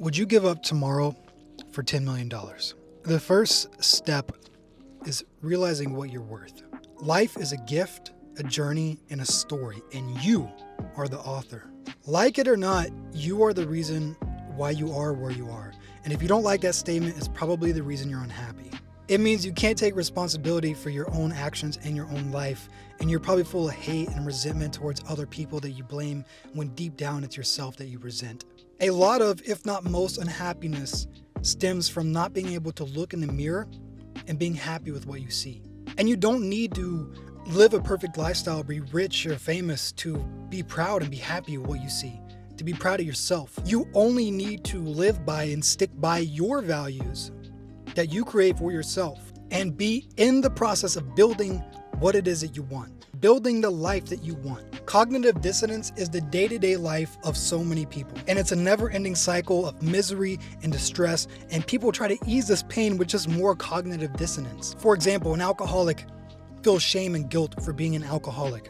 Would you give up tomorrow for $10 million? The first step is realizing what you're worth. Life is a gift, a journey, and a story, and you are the author. Like it or not, you are the reason why you are where you are. And if you don't like that statement, it's probably the reason you're unhappy. It means you can't take responsibility for your own actions and your own life, and you're probably full of hate and resentment towards other people that you blame when deep down it's yourself that you resent. A lot of, if not most, unhappiness stems from not being able to look in the mirror and being happy with what you see. And you don't need to live a perfect lifestyle, be rich or famous to be proud and be happy with what you see, to be proud of yourself. You only need to live by and stick by your values that you create for yourself and be in the process of building what it is that you want, building the life that you want. Cognitive dissonance is the day-to-day life of so many people, and it's a never-ending cycle of misery and distress, and people try to ease this pain with just more cognitive dissonance. For example, an alcoholic feels shame and guilt for being an alcoholic.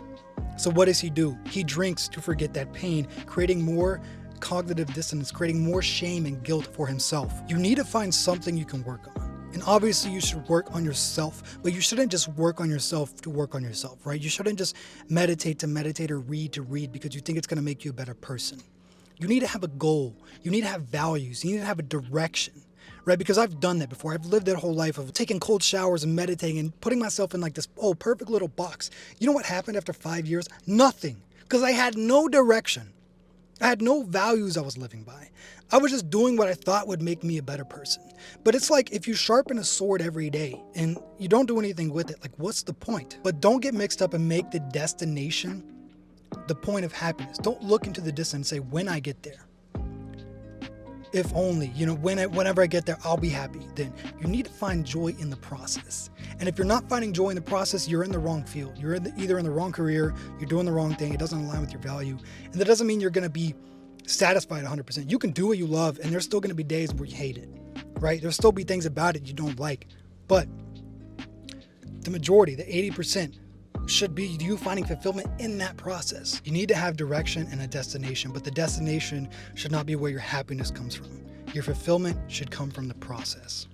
So what does he do? He drinks to forget that pain, creating more cognitive dissonance, creating more shame and guilt for himself. You need to find something you can work on. And obviously you should work on yourself, but you shouldn't just work on yourself to work on yourself, right? You shouldn't just meditate to meditate or read to read because you think it's going to make you a better person. You need to have a goal. You need to have values. You need to have a direction, right? Because I've done that before. I've lived that whole life of taking cold showers and meditating and putting myself in like this, perfect little box. You know what happened after 5 years? Nothing, because I had no direction. I had no values I was living by. I was just doing what I thought would make me a better person. But it's like if you sharpen a sword every day and you don't do anything with it, like what's the point? But don't get mixed up and make the destination the point of happiness. Don't look into the distance and say, when I get there, if only, whenever I get there, I'll be happy. Then you need to find joy in the process. And if you're not finding joy in the process, you're in the wrong field. You're either in the wrong career, you're doing the wrong thing, it doesn't align with your value. And that doesn't mean you're going to be satisfied 100%. You can do what you love, and there's still going to be days where you hate it, right? There'll still be things about it you don't like. But the majority, the 80%, should be you finding fulfillment in that process. You need to have direction and a destination, but the destination should not be where your happiness comes from. Your fulfillment should come from the process.